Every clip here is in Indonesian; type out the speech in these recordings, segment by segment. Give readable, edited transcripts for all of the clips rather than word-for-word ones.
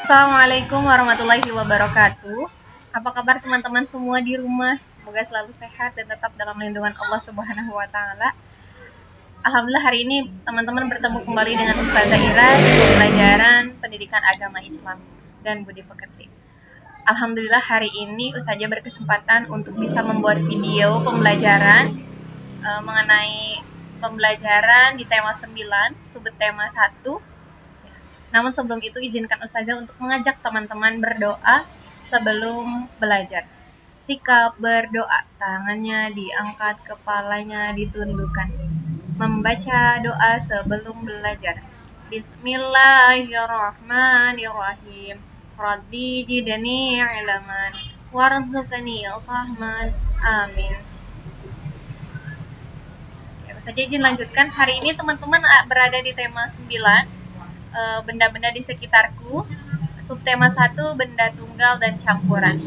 Assalamualaikum warahmatullahi wabarakatuh. Apa kabar teman-teman semua di rumah? Semoga selalu sehat dan tetap dalam lindungan Allah Subhanahu wa taala. Alhamdulillah hari ini teman-teman bertemu kembali dengan Ustazah Ira di pelajaran Pendidikan Agama Islam dan Budi Pekerti. Alhamdulillah hari ini Ustazah berkesempatan untuk bisa membuat video pembelajaran mengenai pembelajaran di tema 9, subtema 1. Namun sebelum itu izinkan Ustazah untuk mengajak teman-teman berdoa sebelum belajar. Sikap berdoa, tangannya diangkat, kepalanya ditundukkan. Membaca doa sebelum belajar. Bismillahirrahmanirrahim. Rabbi jidni ilman warzuqni fahman. Amin. Ya, Ustazah izin lanjutkan. Hari ini teman-teman berada di tema 9. Benda-benda di sekitarku. Subtema 1, benda tunggal dan campuran.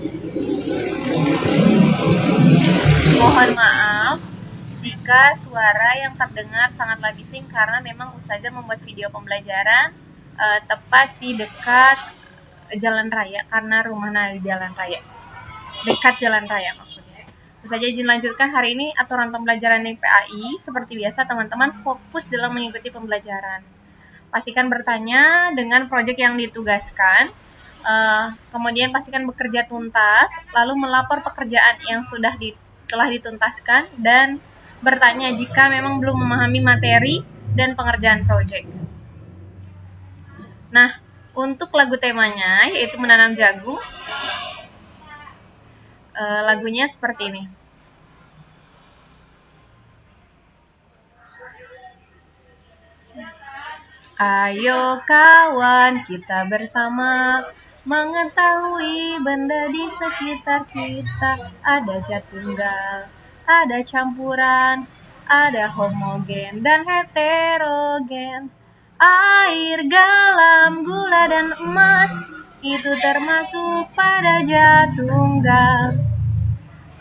Mohon maaf jika suara yang terdengar sangatlah bising karena memang Ustazah membuat video pembelajaran tepat di dekat jalan raya, karena rumahnya di jalan raya, dekat jalan raya maksudnya. Ustazah izin lanjutkan. Hari ini aturan pembelajaran di PAI seperti biasa, teman-teman fokus dalam mengikuti pembelajaran. Pastikan bertanya dengan proyek yang ditugaskan, kemudian pastikan bekerja tuntas, lalu melapor pekerjaan yang telah dituntaskan, dan bertanya jika memang belum memahami materi dan pengerjaan proyek. Nah, untuk lagu temanya yaitu Menanam Jagung, lagunya seperti ini. Ayo kawan, kita bersama mengetahui benda di sekitar kita. Ada zat tunggal, ada campuran, ada homogen dan heterogen. Air, garam, gula, dan emas itu termasuk pada zat tunggal.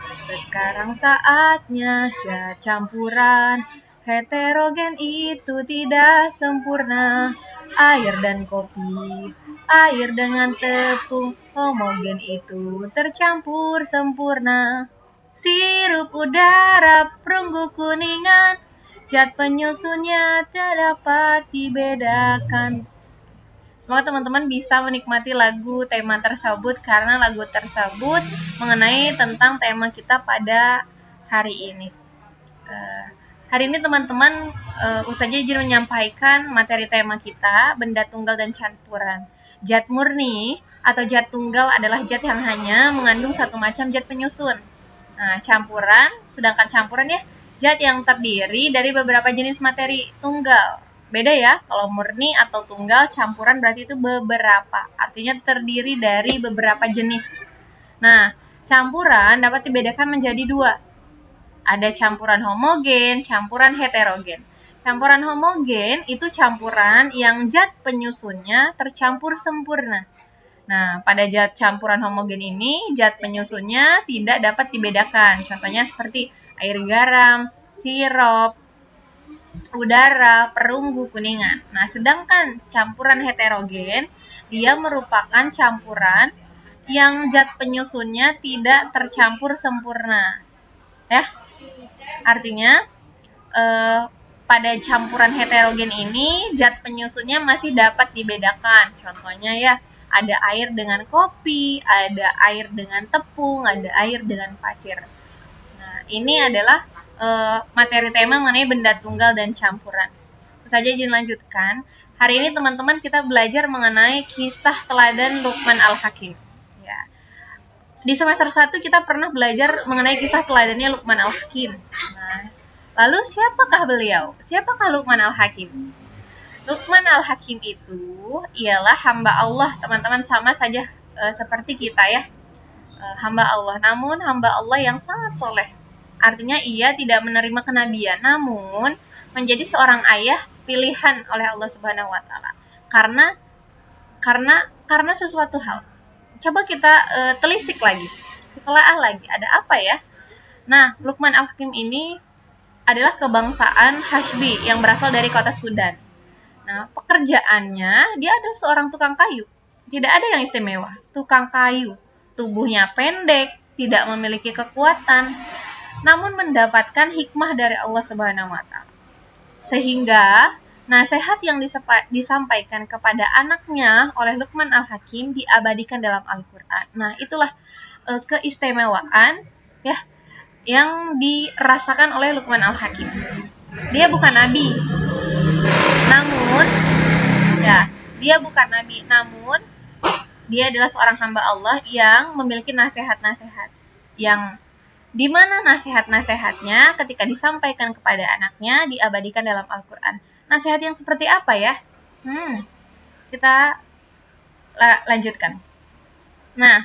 Sekarang saatnya zat campuran. Heterogen itu tidak sempurna. Air dan kopi, air dengan tepung, homogen itu tercampur sempurna. Sirup udara, perunggu kuningan, zat penyusunnya tak dapat dibedakan. Semoga teman-teman bisa menikmati lagu tema tersebut karena lagu tersebut mengenai tentang tema kita pada hari ini. Hari ini teman-teman, Ustazah izin menyampaikan materi tema kita, benda tunggal dan campuran. Zat murni atau zat tunggal adalah zat yang hanya mengandung satu macam zat penyusun. Nah, sedangkan campuran ya, zat yang terdiri dari beberapa jenis materi tunggal. Beda ya, kalau murni atau tunggal, campuran berarti itu beberapa. Artinya terdiri dari beberapa jenis. Nah, campuran dapat dibedakan menjadi dua. Ada campuran homogen, campuran heterogen. Campuran homogen itu campuran yang zat penyusunnya tercampur sempurna. Nah, pada zat campuran homogen ini, zat penyusunnya tidak dapat dibedakan. Contohnya seperti air garam, sirup, udara, perunggu kuningan. Nah, sedangkan campuran heterogen, dia merupakan campuran yang zat penyusunnya tidak tercampur sempurna. Ya, artinya pada campuran heterogen ini zat penyusunnya masih dapat dibedakan. Contohnya ya, ada air dengan kopi, ada air dengan tepung, ada air dengan pasir. Nah, ini adalah materi tema mengenai benda tunggal dan campuran. Ustazah izin lanjutkan. Hari ini teman-teman kita belajar mengenai kisah teladan Luqman Al-Hakim. Ya. Di semester 1 kita pernah belajar mengenai kisah teladannya Luqman Al-Hakim. Nah, lalu siapakah beliau? Siapakah Luqman Al-Hakim? Luqman Al-Hakim itu ialah hamba Allah, teman-teman, sama saja seperti kita ya. Hamba Allah, namun hamba Allah yang sangat soleh. Artinya ia tidak menerima kenabian, namun menjadi seorang ayah pilihan oleh Allah Subhanahu wa taala. Karena sesuatu hal. Coba kita telisik lagi, ditelaah lagi, ada apa ya? Nah, Luqman Al-Hakim ini adalah kebangsaan Hashbi yang berasal dari kota Sudan. Nah, pekerjaannya dia adalah seorang tukang kayu. tidak ada yang istimewa. Tukang kayu, tubuhnya pendek, tidak memiliki kekuatan, namun mendapatkan hikmah dari Allah Subhanahu wa Ta'ala. Sehingga nasihat yang disampaikan kepada anaknya oleh Luqman Al-Hakim diabadikan dalam Al-Quran. Nah, itulah keistimewaan ya yang dirasakan oleh Luqman Al-Hakim. Dia bukan nabi, namun dia adalah seorang hamba Allah yang memiliki nasihat-nasihat yang dimana nasihat-nasihatnya ketika disampaikan kepada anaknya diabadikan dalam Al-Quran. Nasihat yang seperti apa ya? Kita lanjutkan. Nah,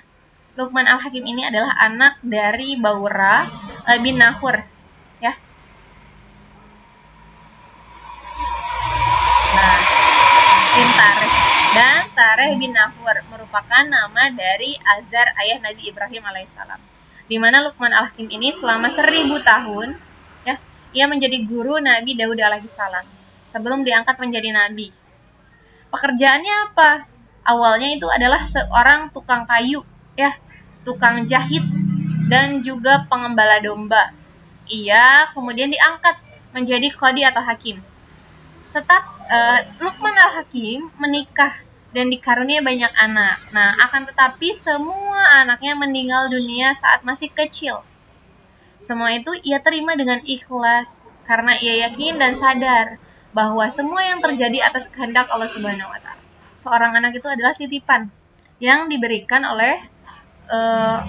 Luqman Al-Hakim ini adalah anak dari Baura bin Nahur, ya. Nah, bin Tareh dan Tareh bin Nahur merupakan nama dari Azar ayah Nabi Ibrahim alaihissalam. Di mana Luqman Al-Hakim ini selama 1000 tahun, ya, ia menjadi guru Nabi Daud alaihissalam sebelum diangkat menjadi nabi. Pekerjaannya apa? Awalnya itu adalah seorang tukang kayu, ya, tukang jahit dan juga pengembala domba. Ia kemudian diangkat menjadi qadi atau hakim. Luqman Al-Hakim menikah dan dikaruniai banyak anak. Nah, akan tetapi semua anaknya meninggal dunia saat masih kecil. Semua itu ia terima dengan ikhlas karena ia yakin dan sadar bahwa semua yang terjadi atas kehendak Allah Subhanahu wa Ta'ala. Seorang anak itu adalah titipan yang diberikan oleh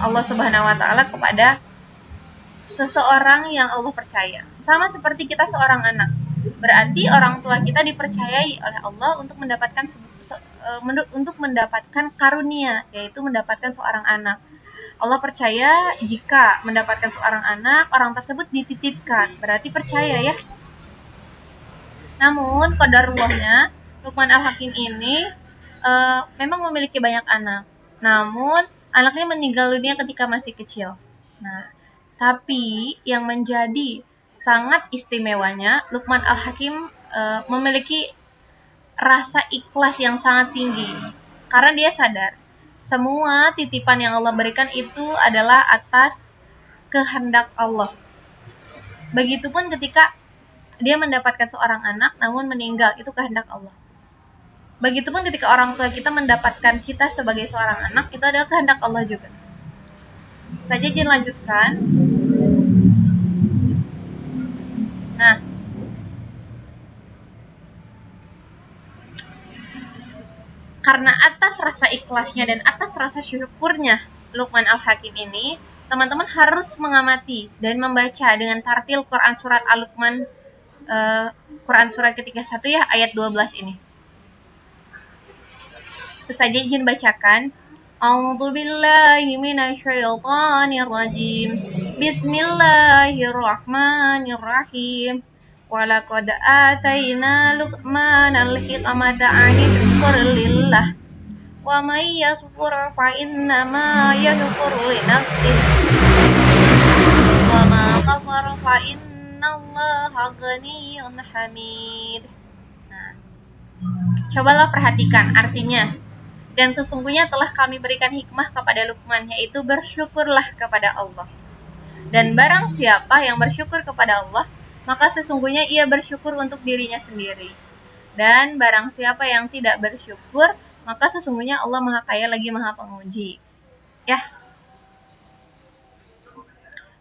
Allah Subhanahu wa Ta'ala kepada seseorang yang Allah percaya. Sama seperti kita seorang anak. Berarti orang tua kita dipercayai oleh Allah untuk mendapatkan karunia, yaitu mendapatkan seorang anak. Allah percaya jika mendapatkan seorang anak, orang tersebut dititipkan, berarti percaya ya. Namun qadarullah, Luqman Al-Hakim ini memang memiliki banyak anak. Namun anaknya meninggal dunia ketika masih kecil. Nah, tapi yang menjadi sangat istimewanya, Luqman Al-Hakim memiliki rasa ikhlas yang sangat tinggi. Karena dia sadar, semua titipan yang Allah berikan itu adalah atas kehendak Allah. Begitupun ketika dia mendapatkan seorang anak, namun meninggal, itu kehendak Allah. Begitupun ketika orang tua kita mendapatkan kita sebagai seorang anak, itu adalah kehendak Allah juga. Saja izin lanjutkan. Nah, karena atas rasa ikhlasnya dan atas rasa syukurnya Luqman Al-Hakim ini, teman-teman harus mengamati dan membaca dengan tartil Quran surat Al-Luqman, Quran surat ke-31 ya, ayat 12 ini. Saja izin bacakan. A'udzu billahi minasyaitonir rajim. Bismillahirrahmanirrahim. Walaqad atayna Luqmanal hikmata an yashkur lillah. Wa may yashkur fa innama yashkur li nafsihi. Wa ma kafara fa innallaha ghaniyyun hamid. Nah, cobalah perhatikan artinya. Dan sesungguhnya telah kami berikan hikmah kepada Luqman, yaitu bersyukurlah kepada Allah. Dan barang siapa yang bersyukur kepada Allah, maka sesungguhnya ia bersyukur untuk dirinya sendiri. Dan barang siapa yang tidak bersyukur, maka sesungguhnya Allah Maha Kaya lagi Maha Penguji. Ya.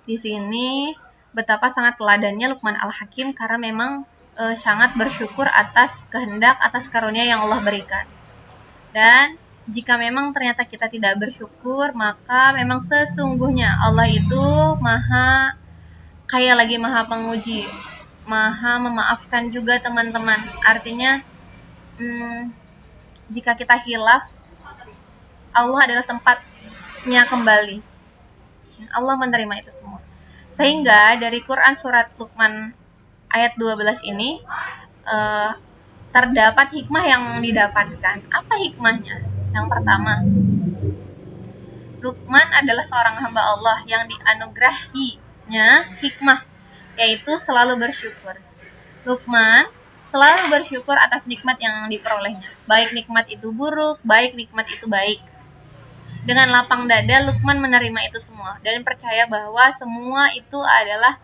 Di sini betapa sangat teladannya Luqman Al-Hakim karena memang sangat bersyukur atas kehendak, atas karunia yang Allah berikan. Dan jika memang ternyata kita tidak bersyukur, maka memang sesungguhnya Allah itu Maha Kaya lagi Maha Penguji, Maha memaafkan juga teman-teman. Artinya jika kita hilaf, Allah adalah tempatnya kembali. Allah menerima itu semua. Sehingga dari Quran surat Luqman ayat 12 ini terdapat hikmah yang didapatkan. Apa hikmahnya? Yang pertama, Luqman adalah seorang hamba Allah yang dianugerahinya hikmah, yaitu selalu bersyukur. Luqman selalu bersyukur atas nikmat yang diperolehnya. Baik nikmat itu buruk, baik nikmat itu baik. Dengan lapang dada Luqman menerima itu semua dan percaya bahwa semua itu adalah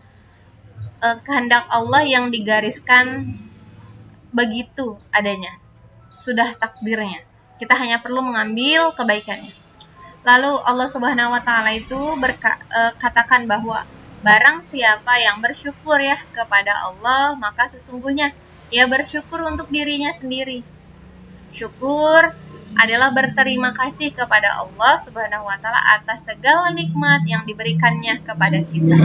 kehendak Allah yang digariskan begitu adanya. Sudah takdirnya. Kita hanya perlu mengambil kebaikannya. Lalu Allah Subhanahu wa taala itu katakan bahwa barang siapa yang bersyukur ya kepada Allah, maka sesungguhnya ia bersyukur untuk dirinya sendiri. Syukur adalah berterima kasih kepada Allah Subhanahu wa taala atas segala nikmat yang diberikannya kepada kita.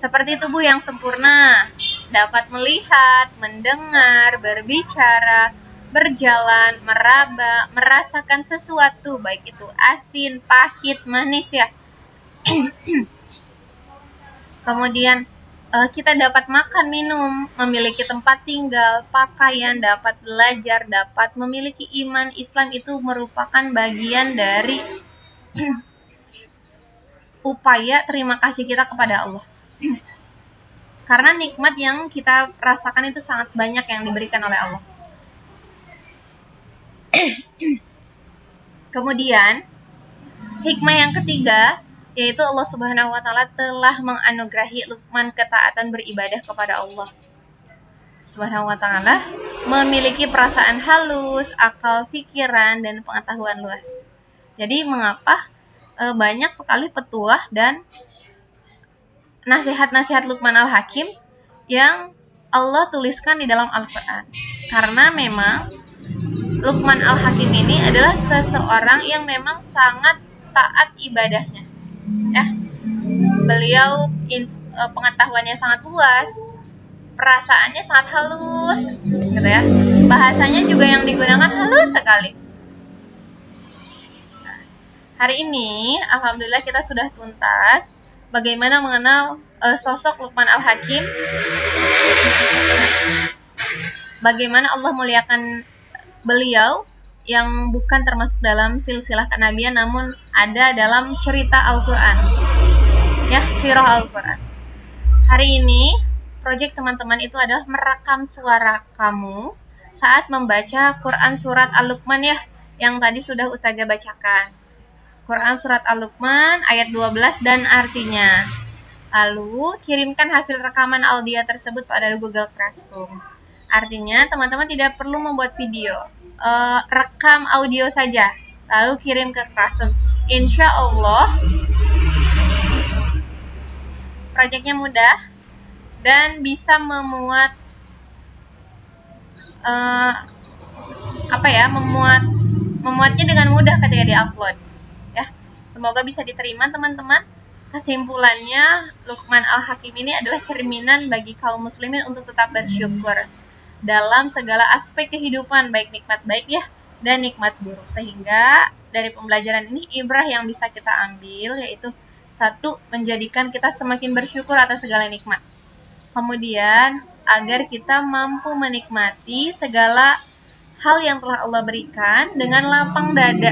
Seperti tubuh yang sempurna, dapat melihat, mendengar, berbicara, berjalan, meraba, merasakan sesuatu, baik itu asin, pahit, manis ya. Kemudian kita dapat makan, minum, memiliki tempat tinggal, pakaian, dapat belajar, dapat memiliki iman. Islam itu merupakan bagian dari upaya terima kasih kita kepada Allah. Karena nikmat yang kita rasakan itu sangat banyak yang diberikan oleh Allah. Kemudian hikmah yang ketiga, yaitu Allah Subhanahu wa taala telah menganugerahi Luqman ketaatan beribadah kepada Allah. Subhanahu wa taala memiliki perasaan halus, akal, pikiran, dan pengetahuan luas. Jadi mengapa banyak sekali petuah dan nasihat-nasihat Luqman Al-Hakim yang Allah tuliskan di dalam Al-Quran. Karena memang Luqman Al-Hakim ini adalah seseorang yang memang sangat taat ibadahnya. Ya, beliau pengetahuannya sangat luas, perasaannya sangat halus, gitu ya. Bahasanya juga yang digunakan halus sekali. Nah, hari ini, alhamdulillah kita sudah tuntas bagaimana mengenal sosok Luqman Al-Hakim, bagaimana Allah muliakan beliau yang bukan termasuk dalam silsilah kenabian namun ada dalam cerita Al-Quran, ya, sirah Al-Quran. Hari ini proyek teman-teman itu adalah merekam suara kamu saat membaca Quran surat Al-Luqman ya, yang tadi sudah Ustazah bacakan. Quran surat Al-Luqman ayat 12 dan artinya. Lalu kirimkan hasil rekaman audio tersebut pada Google Classroom. Artinya teman-teman tidak perlu membuat video, rekam audio saja, lalu kirim ke Classroom. Insya Allah proyeknya mudah dan bisa memuat memuatnya dengan mudah ketika diupload. Ya, semoga bisa diterima teman-teman. Kesimpulannya, Luqman Al-Hakim ini adalah cerminan bagi kaum muslimin untuk tetap bersyukur dalam segala aspek kehidupan, baik nikmat baik ya dan nikmat buruk. Sehingga dari pembelajaran ini ibrah yang bisa kita ambil yaitu satu, menjadikan kita semakin bersyukur atas segala nikmat. Kemudian agar kita mampu menikmati segala hal yang telah Allah berikan dengan lapang dada,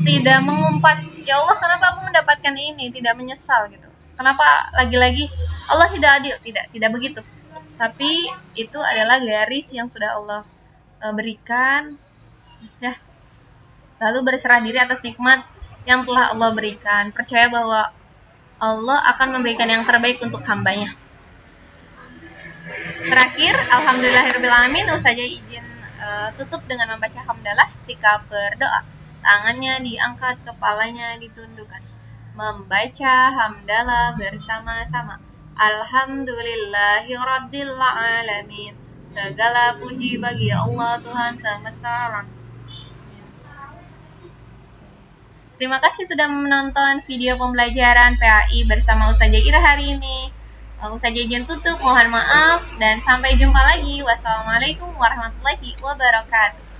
tidak mengumpat, ya Allah kenapa aku mendapatkan ini, tidak menyesal gitu. Kenapa lagi-lagi Allah tidak adil, tidak begitu. Tapi itu adalah garis yang sudah Allah berikan, ya. Lalu berserah diri atas nikmat yang telah Allah berikan. Percaya bahwa Allah akan memberikan yang terbaik untuk hambanya. Terakhir, alhamdulillahirrahmanirrahim, Ustazah izin tutup dengan membaca hamdalah, sikap berdoa. Tangannya diangkat, kepalanya ditundukkan. Membaca hamdalah bersama-sama. Alhamdulillahirabbil alamin. Segala puji bagi Allah Tuhan semesta alam. Terima kasih sudah menonton video pembelajaran PAI bersama Ustazah Ira hari ini. Ustazah izin tutup, mohon maaf dan sampai jumpa lagi. Wassalamualaikum warahmatullahi wabarakatuh.